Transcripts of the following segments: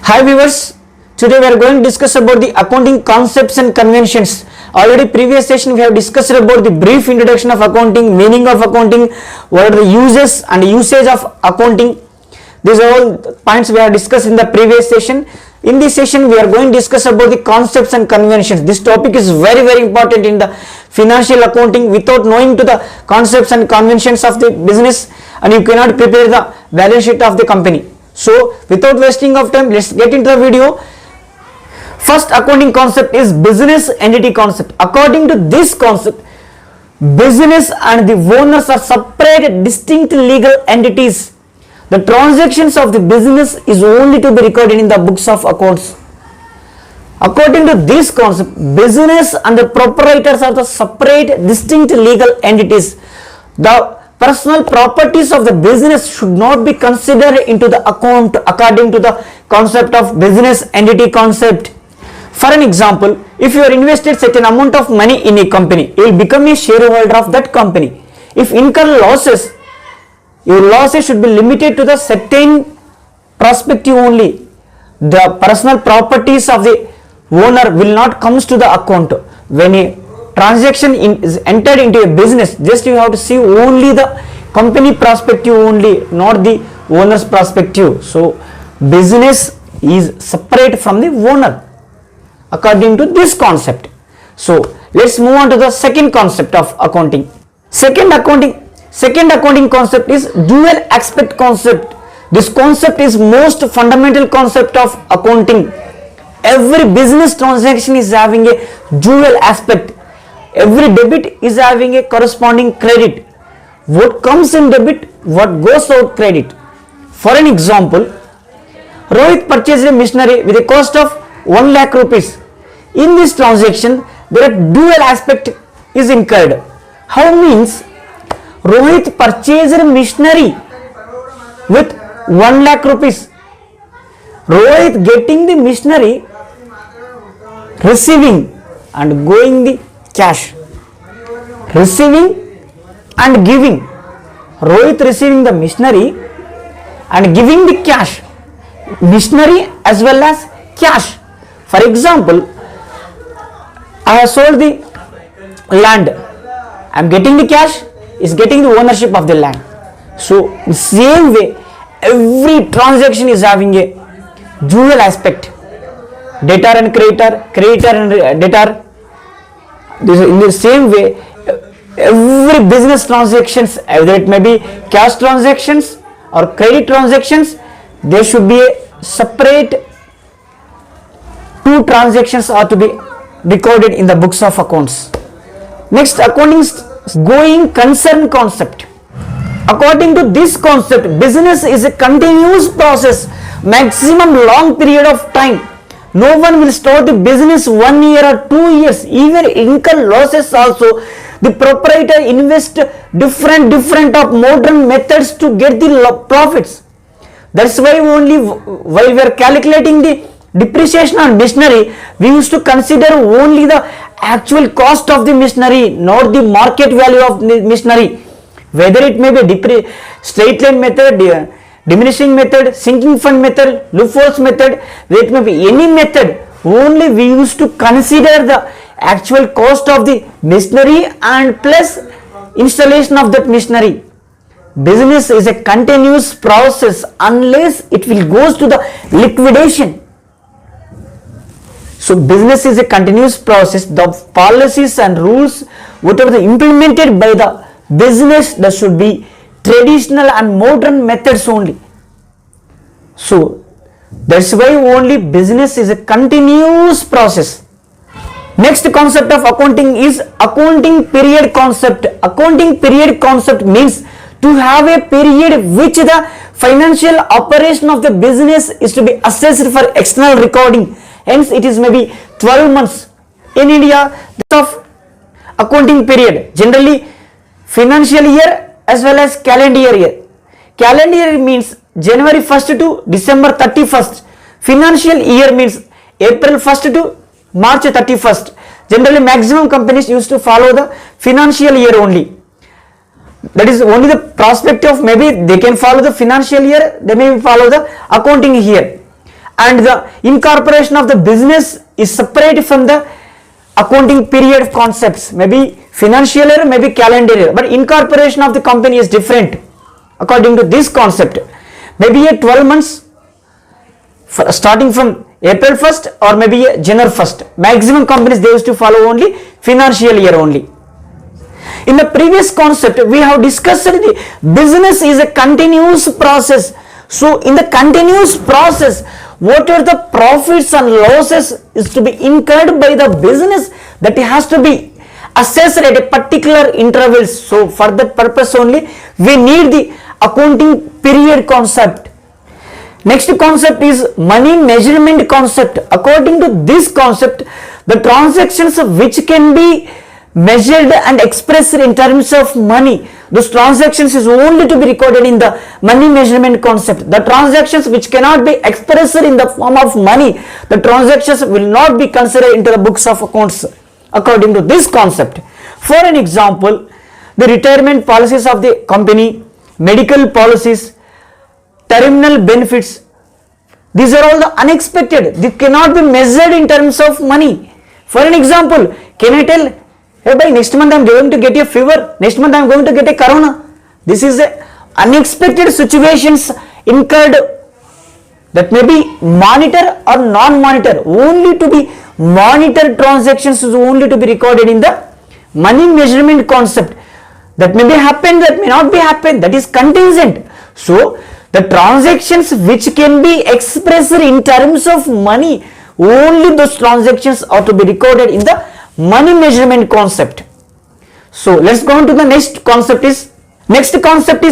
Hi viewers, today we are going to discuss about the accounting concepts and conventions. Already previous session we have discussed about the brief introduction of accounting, meaning of accounting, what are the uses and usage of accounting. These are all points we have discussed in the previous session. In this session we are going to discuss about the concepts and conventions. This topic is very important in the financial accounting. Without knowing to the concepts and conventions of the business, and you cannot prepare the balance sheet of the company. So without wasting of time, let's get into the video. First accounting concept is business entity concept. According to this concept, business and the owners are separate distinct legal entities. The transactions of the business is only to be recorded in the books of accounts. According to this concept, business and the proprietors are the separate distinct legal entities. The personal properties of the business should not be considered into the account according to the concept of business entity concept. For an example, if you are invested certain amount of money in a company, you will become a shareholder of that company. If incur losses, your losses should be limited to the certain perspective only. The personal properties of the owner will not comes to the account. When a transaction is entered into a business, just you have to see only the company perspective only, not the owner's perspective. So business is separate from the owner according to this concept. So let's move on to the second concept of accounting. Second accounting concept is dual aspect concept. This concept is most fundamental concept of accounting. Every business transaction is having a dual aspect. Every debit is having a corresponding credit. What comes in debit, what goes out credit. For an example, Rohit purchased a machinery with a cost of 1 lakh rupees. In this transaction, there are dual aspect is incurred. How means Rohit purchased a machinery with 1 lakh rupees. Rohit getting the machinery, receiving and going the cash. Receiving and giving. Rohit receiving the machinery and giving the cash. Machinery as well as cash. For example, I have sold the land. I am getting the cash, is getting the ownership of the land. So in same way, every transaction is having a dual aspect. Debtor and creditor, creditor and debtor. In the same way, every business transactions, whether it may be cash transactions or credit transactions, there should be a separate two transactions are to be recorded in the books of accounts. Next, accounting going concern concept. According to this concept, business is a continuous process, maximum long period of time. No one will start the business 1 year or 2 years, even incur losses also. The proprietor invest different of modern methods to get the profits. That's why only while we are calculating the depreciation on machinery, we used to consider only the actual cost of the machinery, not the market value of the machinery. Whether it may be straight line method, diminishing method, sinking fund method, loopholes method, where it may be any method, only we used to consider the actual cost of the machinery and plus installation of that machinery. Business is a continuous process unless it will goes to the liquidation. So business is a continuous process. The policies and rules whatever the implemented by the business, that should be traditional and modern methods only. So that's why only business is a continuous process. Next concept of accounting is accounting period concept. Accounting period concept means to have a period which the financial operation of the business is to be assessed for external recording. Hence it is maybe 12 months. In India, the of accounting period generally financial year as well as calendar year. Calendar year means January 1st to December 31st. Financial year means April 1st to March 31st. Generally maximum companies used to follow the financial year only. That is only the prospect of maybe they can follow the financial year, they may follow the accounting year. and the incorporation of the business is separate from the accounting period concepts, maybe financial year, maybe calendar year, but incorporation of the company is different according to this concept. Maybe a 12 months starting from April 1st or maybe a January 1st. Maximum companies they used to follow only financial year only. In the previous concept, we have discussed the business is a continuous process. So, in the continuous process, what are the profits and losses is to be incurred by the business that has to be assessed at a particular intervals. So, for that purpose only, we need the accounting period concept. Next concept is money measurement concept. According to this concept, the transactions which can be measured and expressed in terms of money, those transactions is only to be recorded in the money measurement concept. The transactions which cannot be expressed in the form of money, the transactions will not be considered into the books of accounts according to this concept. For an example, the retirement policies of the company, medical policies, terminal benefits, these are all the unexpected. They cannot be measured in terms of money. For an example, can I tell, hey by next month I am going to get a fever, next month I am going to get a corona. This is a unexpected situations incurred that may be monitor or non-monitor. Only to be monitored transactions is only to be recorded in the money measurement concept. That may be happen, that may not be happen, that is contingent. So, the transactions which can be expressed in terms of money, only those transactions are to be recorded in the money measurement concept. So let's go on to the next concept is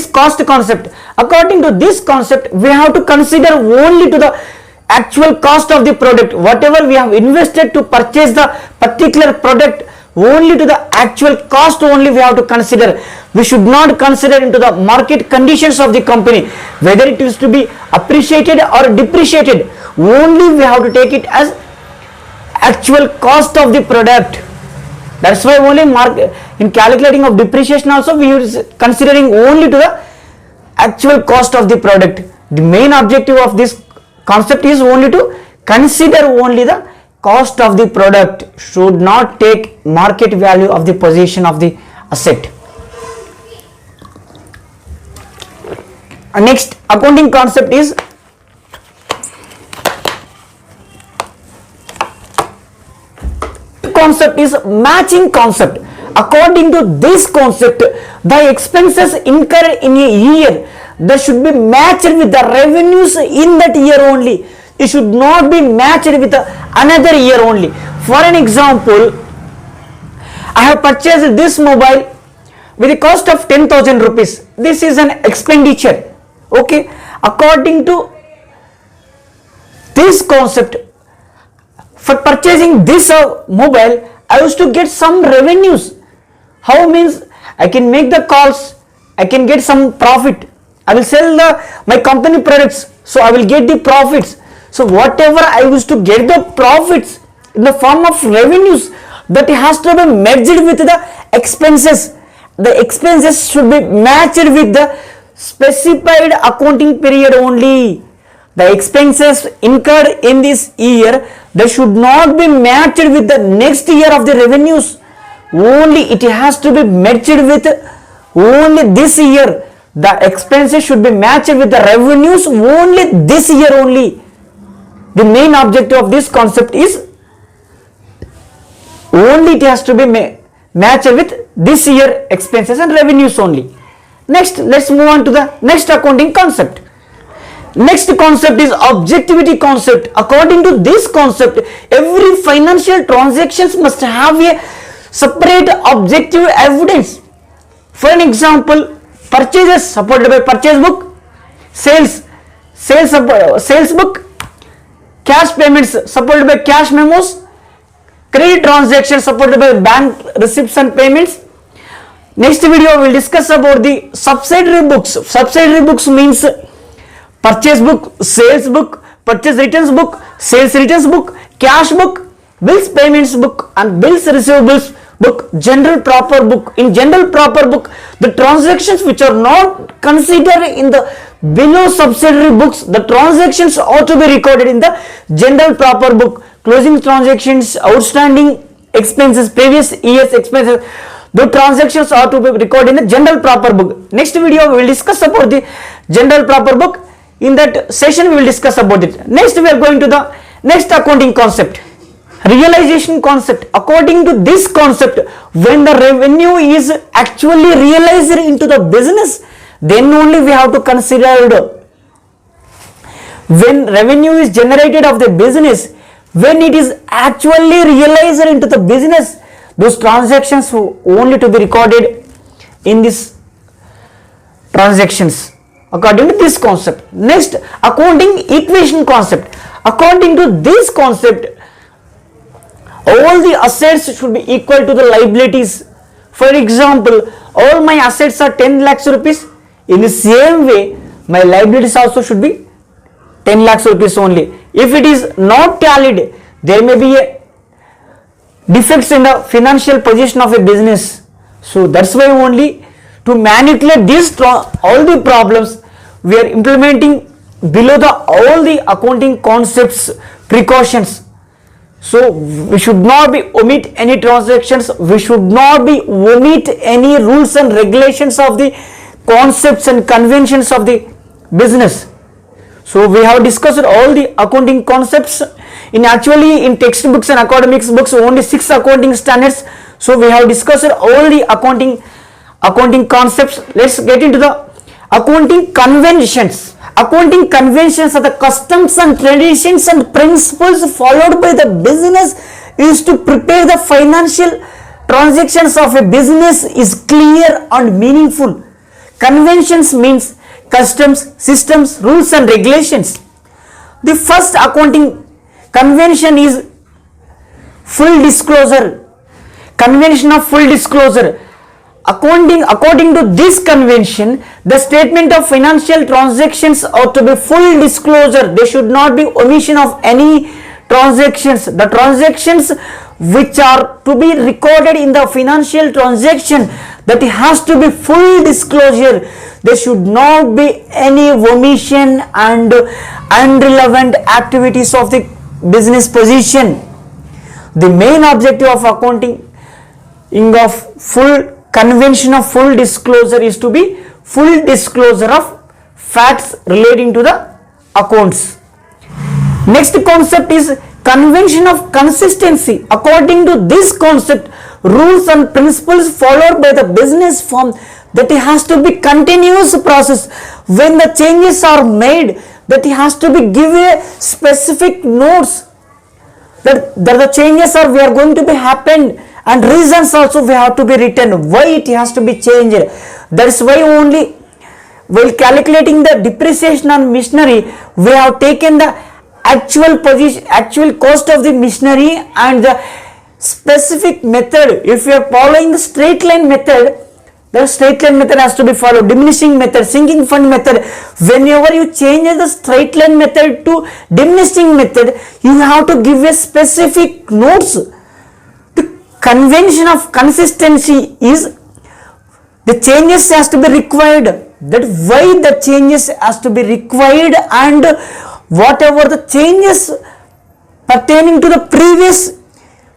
cost concept. According to this concept, we have to consider only to the actual cost of the product. Whatever we have invested to purchase the particular product, only to the actual cost only we have to consider. We should not consider into the market conditions of the company, whether it is to be appreciated or depreciated. Only we have to take it as actual cost of the product. That's why only in calculating of depreciation also we are considering only to the actual cost of the product. The main objective of this concept is only to consider only the cost of the product, should not take market value of the position of the asset. Next accounting concept is matching concept. According to this concept, the expenses incurred in a year, that should be matched with the revenues in that year only. It should not be matched with another year only. For an example, I have purchased this mobile with a cost of 10,000 rupees. This is an expenditure. Okay, according to this concept, for purchasing this mobile, I used to get some revenues. How means I can make the calls, I can get some profit. I will sell my company products, so I will get the profits. So whatever I used to get the profits in the form of revenues, that has to be merged with the expenses. The expenses should be matched with the specified accounting period only. The expenses incurred in this year, they should not be matched with the next year of the revenues. Only it has to be matched with only this year. The expenses should be matched with the revenues only this year only. The main objective of this concept is only it has to be matched with this year expenses and revenues only. Next, let's move on to the next accounting concept. Next concept is objectivity concept. According to this concept, every financial transactions must have a separate objective evidence. For an example, purchases supported by purchase book, sales book, cash payments supported by cash memos, credit transactions supported by bank receipts and payments. Next video we will discuss about the subsidiary books. Subsidiary books means purchase book, sales book, purchase returns book, sales returns book, cash book, bills payments book and bills receivables book, general proper book. In general proper book, the transactions which are not considered in the below subsidiary books, the transactions ought to be recorded in the general proper book. Closing transactions, outstanding expenses, previous year's expenses, the transactions are to be recorded in the general proper book. Next video we will discuss about the general proper book. In that session we will discuss about it. Next we are going to the next accounting concept, realization concept. According to this concept, when the revenue is actually realized into the business, then only we have to consider. When revenue is generated of the business, when it is actually realized into the business, those transactions only to be recorded in this transactions according to this concept. Next, accounting equation concept. According to this concept, all the assets should be equal to the liabilities. For example, all my assets are 10 lakhs rupees. In the same way, my liabilities also should be 10 lakhs rupees only. If it is not tallied, there may be a defects in the financial position of a business. So that's why only to manipulate these all the problems, we are implementing below the all the accounting concepts, precautions. So we should not be omit any transactions, we should not be omit any rules and regulations of the concepts and conventions of the business. So we have discussed all the accounting concepts. In textbooks and academics books, only 6 accounting standards. So we have discussed all the accounting concepts. Let's get into the accounting conventions. Accounting conventions are the customs and traditions and principles followed by the business is to prepare the financial transactions of a business is clear and meaningful. Conventions means customs, systems, rules and regulations. The first accounting convention is full disclosure. Convention of full disclosure. According to this convention, the statement of financial transactions ought to be full disclosure. There should not be omission of any transactions. The transactions which are to be recorded in the financial transaction, that has to be full disclosure. There should not be any omission and irrelevant activities of the business position. The main objective of accounting of full convention of full disclosure is to be full disclosure of facts relating to the accounts. Next concept is convention of consistency. According to this concept, rules and principles followed by the business firm, that it has to be continuous process. When the changes are made, that it has to be given specific notes that the changes are going to be happened, and reasons also we have to be written why it has to be changed. That's why only while calculating the depreciation on machinery, we have taken the actual cost of the machinery and the specific method. If you are following the straight line method, the straight line method has to be followed. Diminishing method, sinking fund method. Whenever you change the straight line method to diminishing method, you have to give a specific notes. The convention of consistency is the changes has to be required. That why the changes has to be required, and whatever the changes pertaining to the previous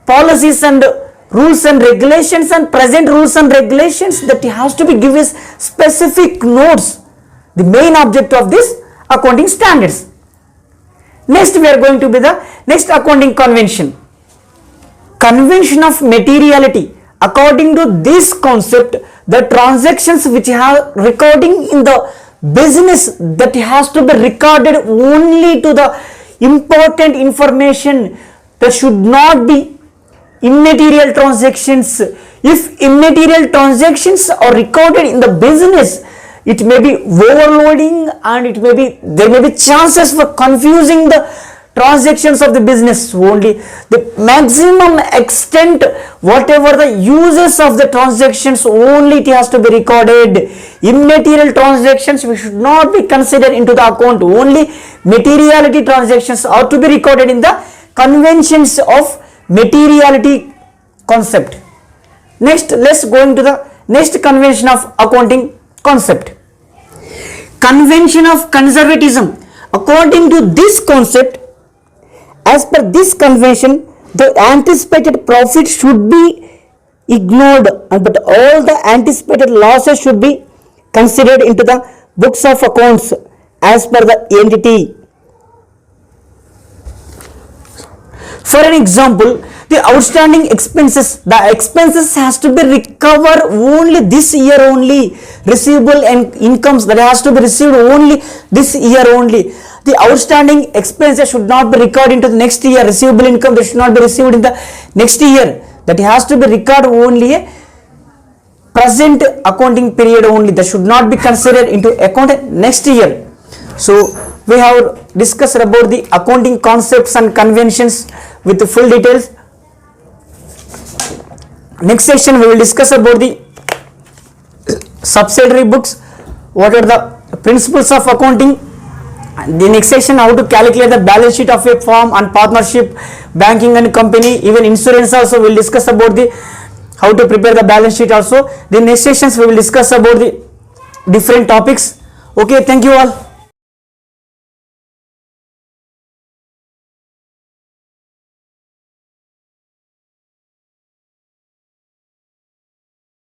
policies and rules and regulations and present rules and regulations, that has to be given specific notes. The main objective of this accounting standards. Next we are going to be the next accounting convention. Convention of materiality. According to this concept, the transactions which have recording in the business, that has to be recorded only to the important information. There should not be immaterial transactions. If immaterial transactions are recorded in the business, it may be overloading, and there may be chances for confusing the transactions of the business. Only the maximum extent, whatever the uses of the transactions, only it has to be recorded. Immaterial transactions we should not be considered into the account. Only materiality transactions are to be recorded in the conventions of materiality concept. Next, let's go into the next convention of accounting concept. Convention of conservatism. According to this concept, as per this convention, the anticipated profit should be ignored, but all the anticipated losses should be considered into the books of accounts as per the entity. For an example, the outstanding expenses, the expenses has to be recovered only this year only. Receivable and incomes that has to be received only this year only. The outstanding expenses should not be recorded into the next year. Receivable income that should not be received in the next year. That has to be recorded only a present accounting period only. That should not be considered into account next year. So we have discussed about the accounting concepts and conventions with the full details. Next section we will discuss about the subsidiary books, what are the principles of accounting. The next section, how to calculate the balance sheet of a firm and partnership, banking and company, even insurance also we will discuss about the how to prepare the balance sheet also. The next sessions we will discuss about the different topics. Okay, thank you all.